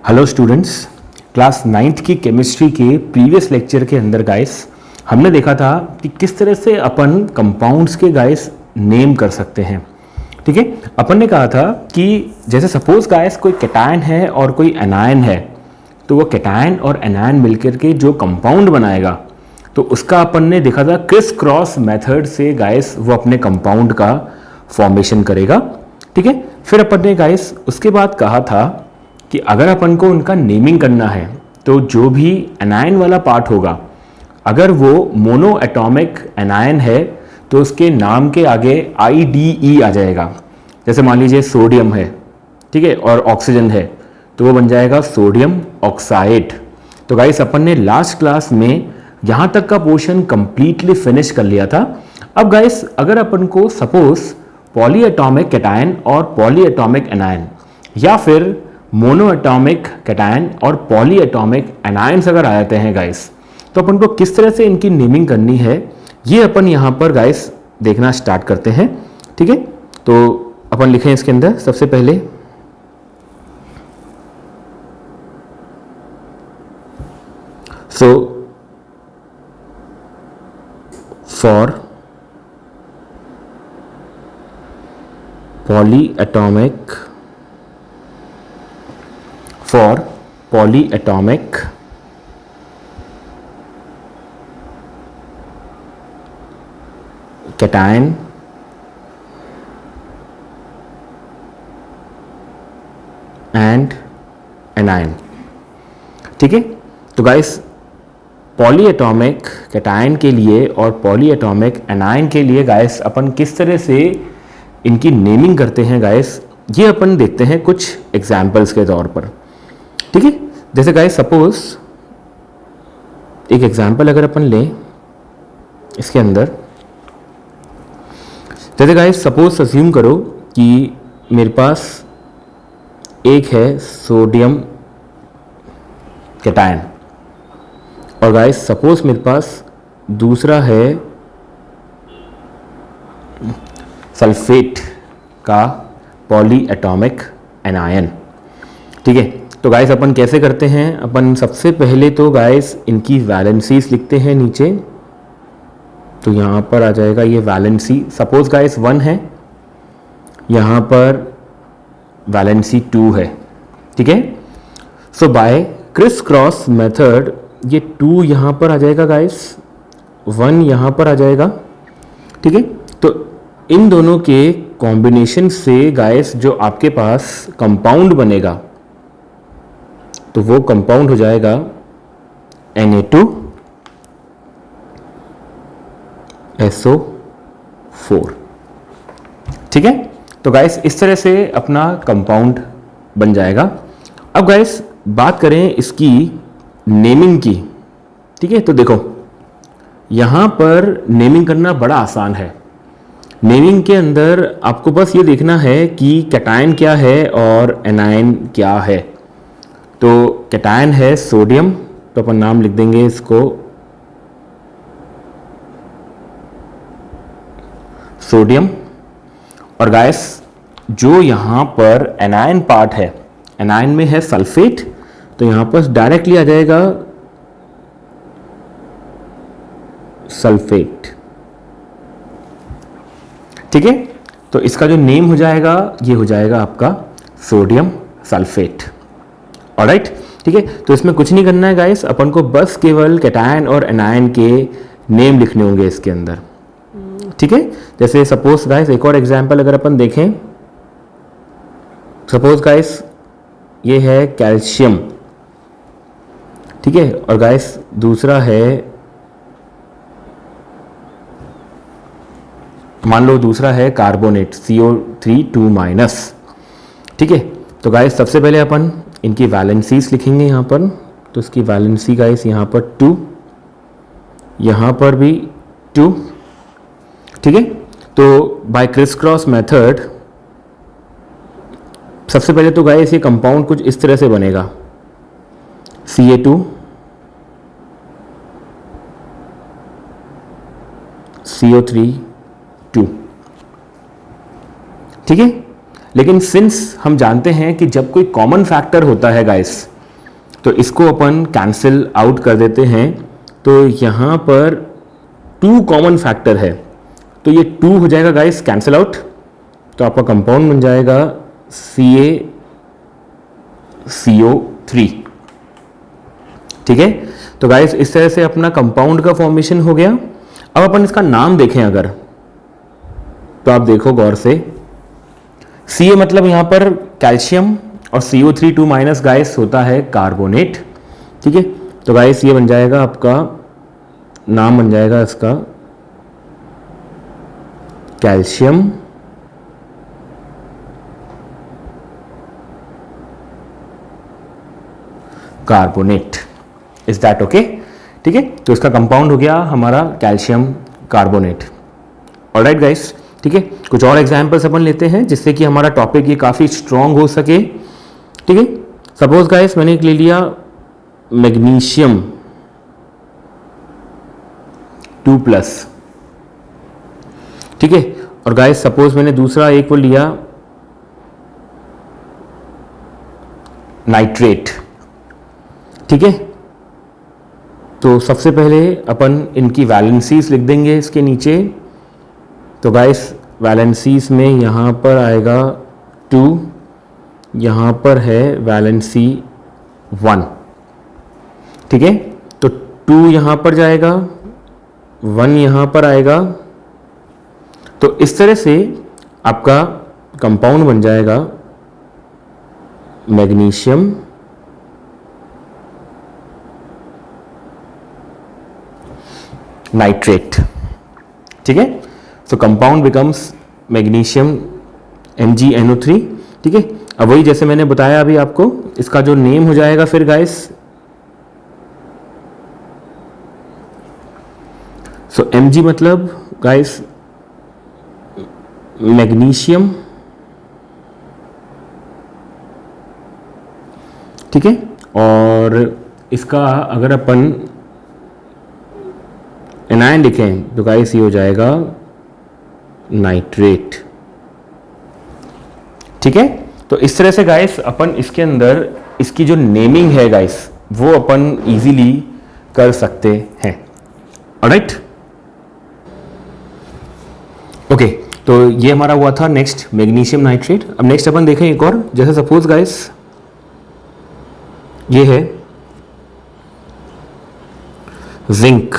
Hello students, class 9th की chemistry के previous lecture के अंदर गाइस हमने देखा था कि किस तरह से अपन कंपाउंड्स के गाइस नेम कर सकते हैं। ठीक है, अपन ने कहा था कि जैसे सपोज गाइस कोई कैटायन है और कोई एनायन है, तो वो कैटायन और एनायन मिलकर के जो कंपाउंड बनाएगा तो उसका अपन ने देखा था क्रिस क्रॉस मेथड से गाइस वो अपने कंपाउंड का फॉर्मेशन करेगा। ठीक है, फिर अपन ने गाइस उसके बाद कहा था कि अगर अपन को उनका नेमिंग करना है तो जो भी एनायन वाला पार्ट होगा, अगर वो मोनो एटॉमिक एनायन है तो उसके नाम के आगे IDE आ जाएगा। जैसे मान लीजिए सोडियम है, ठीक है, और ऑक्सीजन है तो वो बन जाएगा सोडियम ऑक्साइड। तो गाइस अपन ने लास्ट क्लास में यहाँ तक का पोर्शन कंप्लीटली फिनिश कर लिया था। अब गाइस अगर अपन को सपोज पॉली एटॉमिक कैटायन और पॉली एटॉमिक एनायन या फिर मोनो एटॉमिक कैटायन और पॉली एटॉमिक एनायंस अगर आ जाते हैं गाइस, तो अपन को किस तरह से इनकी नेमिंग करनी है ये अपन यहाँ पर गाइस देखना स्टार्ट करते हैं। ठीक है, तो अपन लिखें इसके अंदर सबसे पहले for polyatomic cation and anion। ठीक है, तो गाइस पॉलीएटॉमिक कैटायन के लिए और पॉलीएटॉमिक एनायन के लिए गाइस अपन किस तरह से इनकी नेमिंग करते हैं गाइस, ये अपन देखते हैं कुछ एग्जाम्पल्स के तौर पर। ठीक है, जैसे गाइस सपोज एक एग्जाम्पल अगर अपन लें इसके अंदर, जैसे गाइस सपोज अज्यूम करो कि मेरे पास एक है सोडियम कैटायन और गाइस सपोज मेरे पास दूसरा है सल्फेट का पॉली एटॉमिक एनायन। ठीक है, तो गाइस अपन कैसे करते हैं, अपन सबसे पहले तो गाइस इनकी वैलेंसीज लिखते हैं नीचे। तो यहाँ पर आ जाएगा ये वैलेंसी, सपोज गाइस 1 है, यहाँ पर वैलेंसी 2 है। ठीक है, सो बाय क्रिस क्रॉस मेथड ये 2 यहाँ पर आ जाएगा गाइस, 1 यहाँ पर आ जाएगा। ठीक है, तो इन दोनों के कॉम्बिनेशन से गाइस जो आपके पास कंपाउंड बनेगा तो वो कंपाउंड हो जाएगा Na2SO4। ठीक है, तो गाइस इस तरह से अपना कंपाउंड बन जाएगा। अब गाइस बात करें इसकी नेमिंग की। ठीक है, तो देखो यहाँ पर नेमिंग करना बड़ा आसान है। नेमिंग के अंदर आपको बस ये देखना है कि कैटायन क्या है और एनायन क्या है। तो कैटायन है सोडियम, तो अपन नाम लिख देंगे इसको सोडियम। और गाइस जो यहाँ पर एनायन पार्ट है, एनायन में है सल्फेट, तो यहाँ पर डायरेक्टली आ जाएगा सल्फेट। ठीक है, तो इसका जो नेम हो जाएगा ये हो जाएगा आपका सोडियम सल्फेट। ऑलराइट, ठीक है, तो इसमें कुछ नहीं करना है गाइस, अपन को बस केवल कैटायन और एनायन के नेम लिखने होंगे इसके अंदर। ठीक है, जैसे सपोज गाइस एक और एग्जांपल अगर अपन देखें, सपोज गाइस ये है कैल्शियम। ठीक है, और गाइस दूसरा है, मान लो दूसरा है कार्बोनेट CO3 2-। ठीक है, तो गाइस सबसे पहले अपन इनकी वैलेंसीज लिखेंगे यहाँ पर। तो इसकी वैलेंसी गाइस यहाँ पर 2, यहाँ पर भी 2। ठीक है, तो बाय क्रिस क्रॉस मेथड सबसे पहले तो गाइस ये कंपाउंड कुछ इस तरह से बनेगा, Ca2 CO3 2। ठीक है, लेकिन सिंस हम जानते हैं कि जब कोई कॉमन फैक्टर होता है गाइस तो इसको अपन कैंसिल आउट कर देते हैं। तो यहाँ पर 2 कॉमन फैक्टर है, तो ये 2 हो जाएगा गाइस कैंसिल आउट, तो आपका कंपाउंड बन जाएगा CaCO3। ठीक है, तो गाइस इस तरह से अपना कंपाउंड का फॉर्मेशन हो गया। अब अपन इसका नाम देखें अगर, तो आप देखो गौर से, Ca मतलब यहां पर कैल्शियम और CO3 2- गाइस होता है कार्बोनेट। ठीक है, तो गाइस ये बन जाएगा आपका नाम, बन जाएगा इसका calcium carbonate. Is that okay? ठीक है, तो इसका कंपाउंड हो गया हमारा कैल्शियम कार्बोनेट। ऑलराइट गाइस, ठीक है, कुछ और एग्जांपल्स अपन लेते हैं जिससे कि हमारा टॉपिक ये काफ़ी स्ट्रांग हो सके। ठीक है, सपोज गाइस मैंने एक ले लिया मैग्नीशियम 2+। ठीक है, और गाइस सपोज मैंने दूसरा एक वो लिया नाइट्रेट। ठीक है, तो सबसे पहले अपन इनकी वैलेंसीज लिख देंगे इसके नीचे। तो गाइस वैलेंसीज में यहाँ पर आएगा 2, यहाँ पर है वैलेंसी 1। ठीक है, तो 2 यहाँ पर जाएगा, 1 यहाँ पर आएगा। तो इस तरह से आपका कंपाउंड बन जाएगा मैग्नीशियम नाइट्रेट। ठीक है, सो कंपाउंड बिकम्स मैग्नीशियम MgNO3। ठीक है, अब वही जैसे मैंने बताया अभी आपको, इसका जो नेम हो जाएगा फिर गाइस, सो Mg मतलब गाइस मैग्नीशियम। ठीक है, और इसका अगर अपन एनायन लिखें तो गाइस ये हो जाएगा नाइट्रेट। ठीक है, तो इस तरह से गाइस अपन इसके अंदर इसकी जो नेमिंग है गाइस वो अपन इजीली कर सकते हैं। ऑलराइट, ओके, तो ये हमारा हुआ था नेक्स्ट मैग्नीशियम नाइट्रेट। अब नेक्स्ट अपन देखें एक और, जैसे सपोज गाइस ये है जिंक।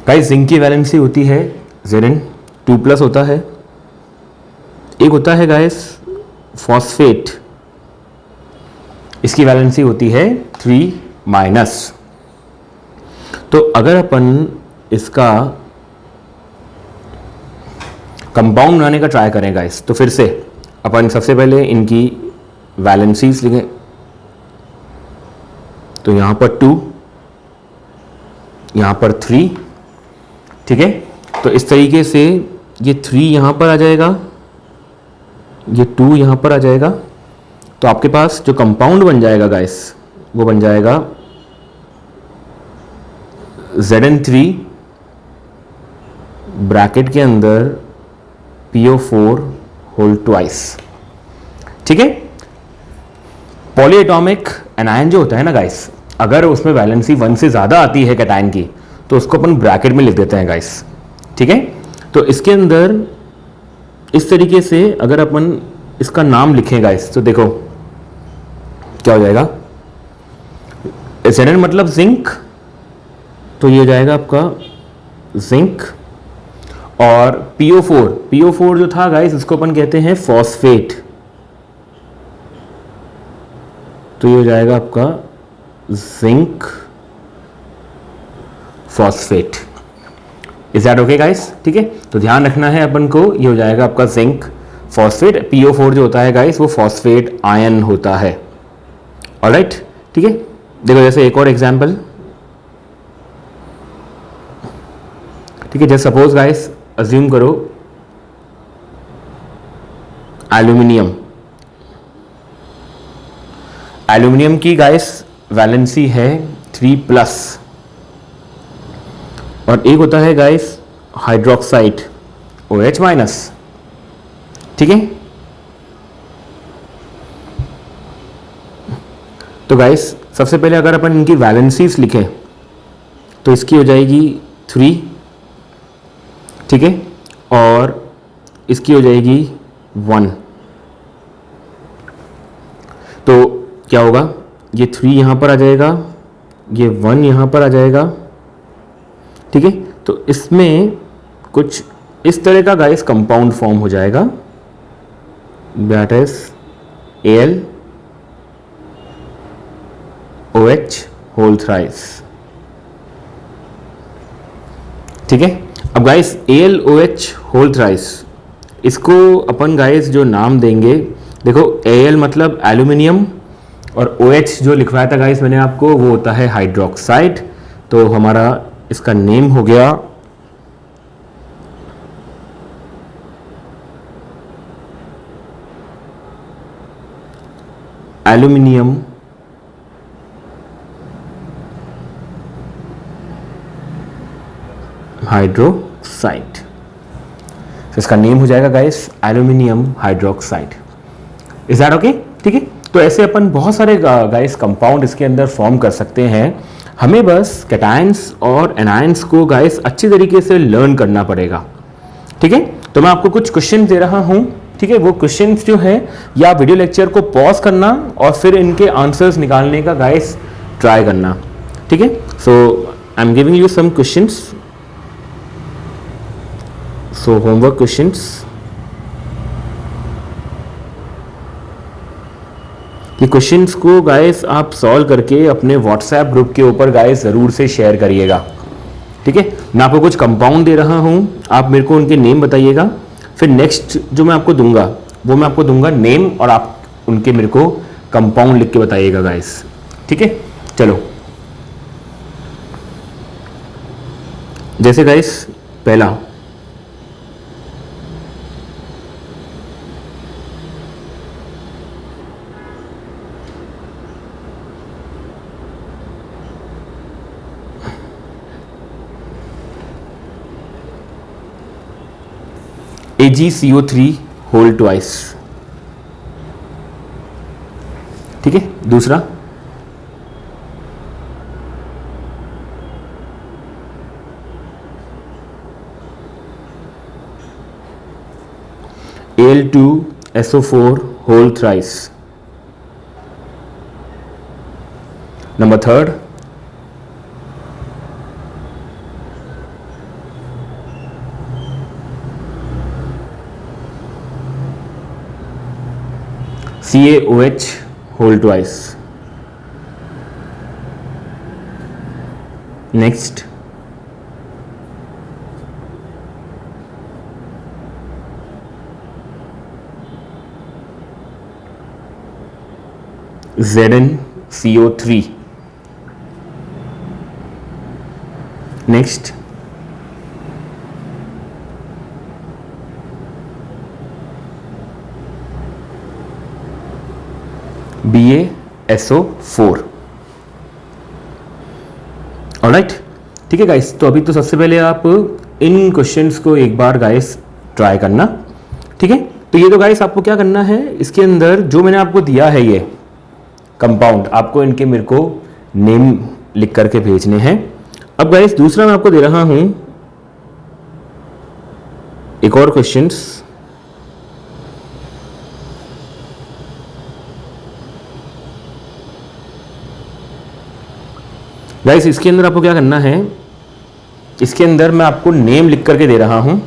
गाइस जिंक की वैलेंसी होती है Zn 2+ होता है। एक होता है गाइस फॉस्फेट, इसकी वैलेंसी होती है 3-। तो अगर अपन इसका कंपाउंड बनाने का ट्राई करें गाइस, तो फिर से अपन सबसे पहले इनकी वैलेंसीज लिखें। तो यहां पर 2, यहां पर 3। ठीक है, तो इस तरीके से ये 3 यहाँ पर आ जाएगा, ये 2 यहाँ पर आ जाएगा। तो आपके पास जो कंपाउंड बन जाएगा गाइस वो बन जाएगा Zn3 ब्रैकेट के अंदर PO4 होल ट्वाइस। ठीक है, पॉलीएटॉमिक एनायन जो होता है ना गाइस, अगर उसमें वैलेंसी 1 से ज़्यादा आती है कैटायन की तो उसको अपन ब्रैकेट में लिख देते हैं गाइस। ठीक है, तो इसके अंदर इस तरीके से अगर अपन इसका नाम लिखें गाइस, तो देखो क्या हो जाएगा। Zn मतलब जिंक, तो ये हो जाएगा आपका जिंक। और PO4 जो था गाइस इसको अपन कहते हैं फॉस्फेट, तो ये हो जाएगा आपका zinc phosphate. Is that okay guys? ठीक है, तो ध्यान रखना है अपन को, ये हो जाएगा आपका जिंक फॉस्फेट। PO4 जो होता है गाइस वो फॉस्फेट आयन होता है। ऑलराइट, ठीक है, देखो जैसे एक और एग्जांपल। ठीक है, जैसे सपोज गाइस अज्यूम करो एल्यूमिनियम की गाइस वैलेंसी है 3+, और एक होता है गाइस हाइड्रोक्साइड OH-। ठीक है, तो गाइस सबसे पहले अगर अपन इनकी वैलेंसीज लिखें तो इसकी हो जाएगी 3, ठीक है, और इसकी हो जाएगी 1। तो क्या होगा, ये 3 यहाँ पर आ जाएगा, ये 1 यहाँ पर आ जाएगा, ठीक है। तो इसमें कुछ इस तरह का गाइस कंपाउंड फॉर्म हो जाएगा, that is AlOH whole thrice, ठीक है। अब गाइस AlOH होल थ्राइस, इसको अपन गाइस जो नाम देंगे, देखो Al मतलब एल्यूमिनियम और OH जो लिखवाया था गाइस मैंने आपको वो होता है हाइड्रोक्साइड। तो हमारा इसका नेम हो गया एल्यूमिनियम हाइड्रोक्साइड। तो इसका नेम हो जाएगा guys aluminium hydroxide. Is that okay? ठीक है। तो ऐसे अपन बहुत सारे गाइस कंपाउंड इसके अंदर फॉर्म कर सकते हैं। हमें बस कैटायंस और एनायंस को गाइस अच्छी तरीके से लर्न करना पड़ेगा, ठीक है। तो मैं आपको कुछ क्वेश्चन दे रहा हूं, ठीक है। वो क्वेश्चंस जो है या वीडियो लेक्चर को पॉज करना और फिर इनके आंसर्स निकालने का गाइस ट्राई करना, ठीक है। So I am giving you some questions, so homework questions. ये क्वेश्चंस को गाइस आप सॉल्व करके अपने व्हाट्सएप ग्रुप के ऊपर गाइस ज़रूर से शेयर करिएगा, ठीक है। मैं आपको कुछ कंपाउंड दे रहा हूँ, आप मेरे को उनके नेम बताइएगा। फिर नेक्स्ट जो मैं आपको दूंगा वो मैं आपको दूंगा नेम, और आप उनके मेरे को कंपाउंड लिख के बताइएगा गाइस, ठीक है। चलो, जैसे गाइस पहला AgCO3 होल ट्वाइस, ठीक है। दूसरा Al2SO4 whole thrice. Number third CaOH whole twice. Next ZnCO3। Next BaSO4। Alright, ठीक है गाइस। तो अभी तो सबसे पहले आप इन क्वेश्चंस को एक बार गाइस ट्राई करना, ठीक है। तो ये तो गाइस आपको क्या करना है, इसके अंदर जो मैंने आपको दिया है ये कंपाउंड, आपको इनके मेरे को नेम लिख करके भेजने हैं। अब गाइस दूसरा मैं आपको दे रहा हूं एक और क्वेश्चंस। गाइस इसके अंदर आपको क्या करना है, इसके अंदर मैं आपको नेम लिख करके दे रहा हूं,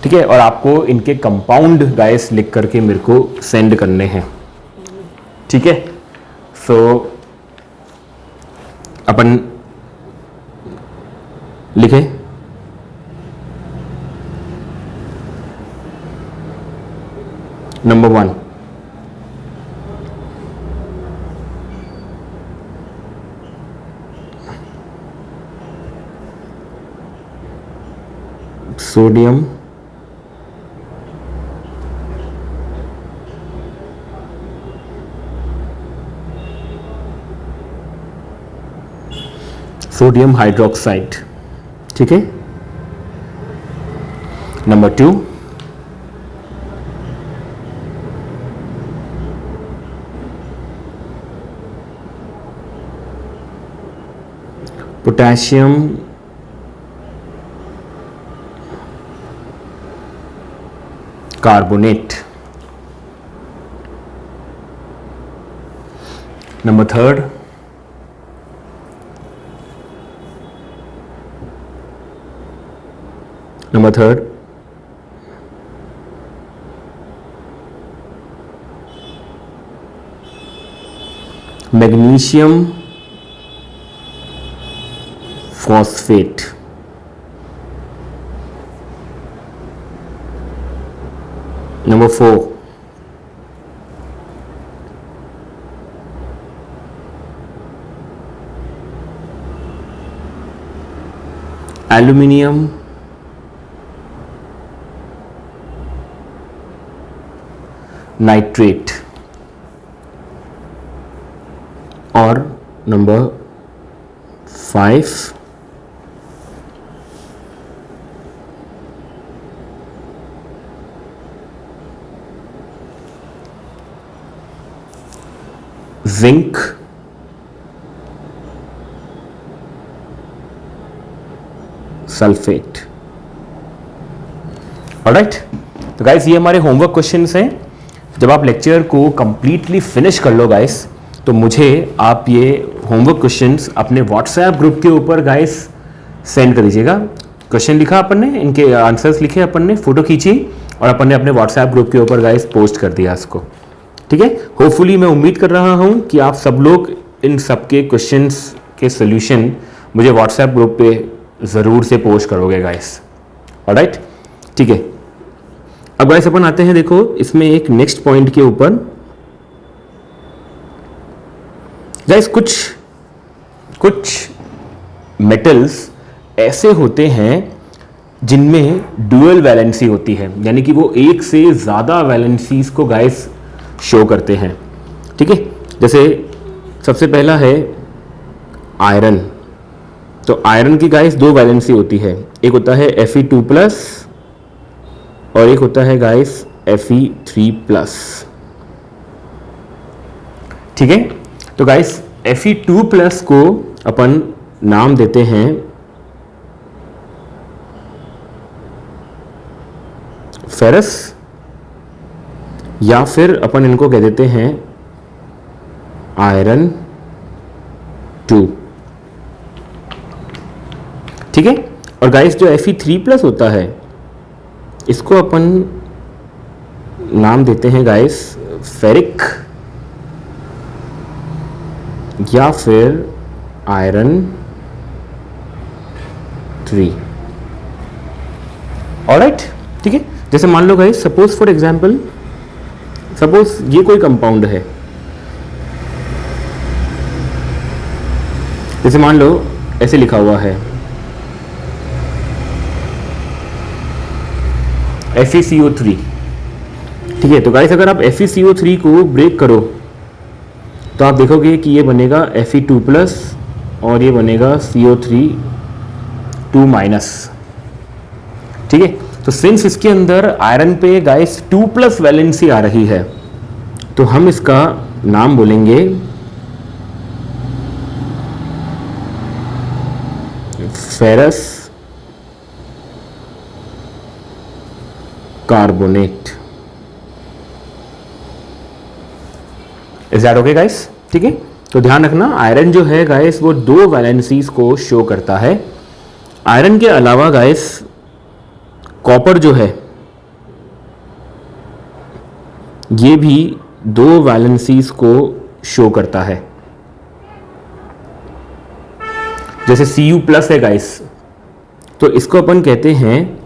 ठीक है, और आपको इनके कंपाउंड गाइस लिख करके मेरे को सेंड करने हैं, ठीक है। सो अपन लिखे नंबर 1 सोडियम सोडियम हाइड्रोक्साइड, ठीक है। Number 2 potassium carbonate. Number third, magnesium phosphate. Number four, aluminium nitrate. और नंबर 5, जिंक सल्फेट। ऑलराइट, तो गाइस ये हमारे होमवर्क क्वेश्चंस हैं। जब आप लेक्चर को कंप्लीटली फिनिश कर लो गाइस, तो मुझे आप ये होमवर्क क्वेश्चंस अपने व्हाट्सएप ग्रुप के ऊपर गाइस सेंड कर दीजिएगा। क्वेश्चन लिखा अपन ने, इनके आंसर्स लिखे अपन ने, फोटो खींची और अपन ने अपने व्हाट्सएप ग्रुप के ऊपर गाइस पोस्ट कर दिया इसको। ठीक है, होपफुली मैं उम्मीद कर रहा हूं कि आप सब लोग इन सबके क्वेश्चंस के सोल्यूशन मुझे व्हाट्सएप ग्रुप पे ज़रूर से पोस्ट करोगे गाइस। ऑलराइट, ठीक है। अब गाइस अपन आते हैं, देखो इसमें एक नेक्स्ट पॉइंट के ऊपर। गाइस कुछ मेटल्स ऐसे होते हैं जिनमें डुअल वैलेंसी होती है, यानी कि वो एक से ज़्यादा वैलेंसीज को गाइस शो करते हैं। ठीक है, जैसे सबसे पहला है आयरन। तो आयरन की गाइस दो वैलेंसी होती है, एक होता है Fe2+ और एक होता है गाइस Fe3+। ठीक है, तो गाइस Fe2+ को अपन नाम देते हैं फेरस, या फिर अपन इनको कह देते हैं आयरन 2। ठीक है, और गाइस जो Fe3+ होता है इसको अपन नाम देते हैं गाइस फेरिक या फिर आयरन 3। ऑलराइट, ठीक है। जैसे मान लो guys, suppose for example, suppose ये कोई कंपाउंड है, जैसे मान लो ऐसे लिखा हुआ है FeCO3। ठीक है, तो गाइस अगर आप FeCO3 को ब्रेक करो तो आप देखोगे कि ये बनेगा Fe2+ और ये बनेगा CO3 2-। ठीक है, तो सिंस इसके अंदर आयरन पे गाइस 2+ वैलेंसी आ रही है, तो हम इसका नाम बोलेंगे ferrous carbonate. Is that okay guys? ठीक है, तो ध्यान रखना आयरन जो है गाइस वो दो वैलेंसीज को शो करता है। आयरन के अलावा गाइस कॉपर जो है ये भी दो वैलेंसीज को शो करता है। जैसे Cu+ है गाइस, तो इसको अपन कहते हैं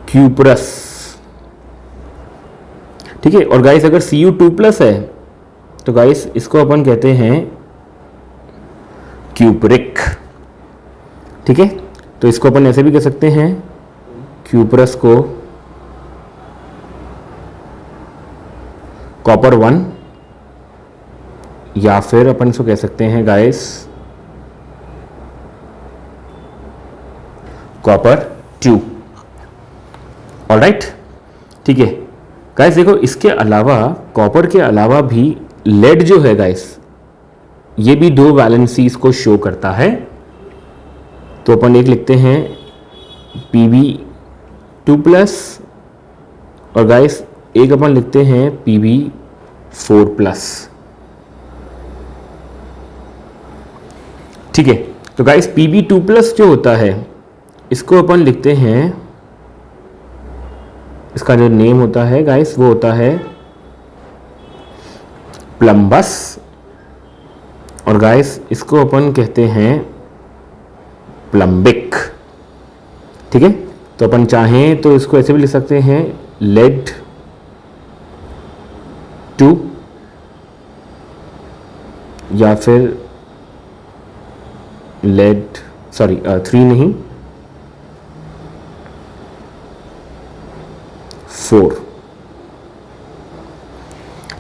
क्यूप्रस। ठीक है, और गाइस अगर Cu2+ है तो गाइस इसको अपन कहते हैं क्यूपरिक। ठीक है, तो इसको अपन ऐसे भी कह सकते हैं, क्यूप्रस को कॉपर 1, या फिर अपन इसको कह सकते हैं गाइस कॉपर 2। ऑलराइट, ठीक है गाइस। देखो इसके अलावा, कॉपर के अलावा भी लेड जो है गाइस ये भी दो वैलेंसीज को शो करता है। तो अपन एक लिखते हैं Pb2+ और गाइस एक अपन लिखते हैं Pb4+। ठीक है, तो गाइस Pb2+ जो होता है इसको अपन लिखते हैं, इसका जो नेम होता है गाइस वो होता है प्लम्बस, और गाइस इसको अपन कहते हैं प्लम्बिक। ठीक है, तो अपन चाहें तो इसको ऐसे भी लिख सकते हैं lead-2 या फिर lead-3 नहीं 4।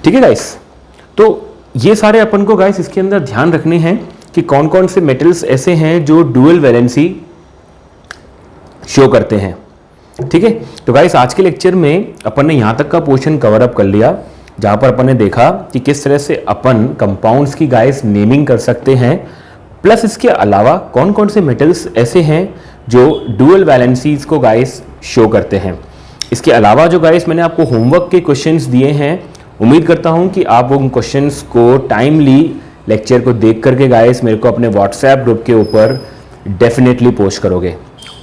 ठीक है गाइस, तो ये सारे अपन को गाइस इसके अंदर ध्यान रखने हैं कि कौन कौन से मेटल्स ऐसे हैं जो डुअल वैलेंसी शो करते हैं। ठीक है, तो गाइस आज के लेक्चर में अपन ने यहाँ तक का पोर्शन कवर अप कर लिया, जहाँ पर अपन ने देखा कि किस तरह से अपन कंपाउंड्स की गाइस नेमिंग कर सकते हैं, प्लस इसके अलावा कौन कौन से मेटल्स ऐसे हैं जो डुअल वैलेंसीज को गाइस शो करते हैं। इसके अलावा जो गाइस मैंने आपको होमवर्क के क्वेश्चंस दिए हैं, उम्मीद करता हूं कि आप उन क्वेश्चंस को टाइमली लेक्चर को देख करके गाइस मेरे को अपने व्हाट्सएप ग्रुप के ऊपर डेफिनेटली पोस्ट करोगे।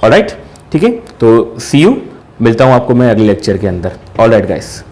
ऑलराइट, ठीक है, तो सी यू, मिलता हूं आपको मैं अगले लेक्चर के अंदर। Alright guys.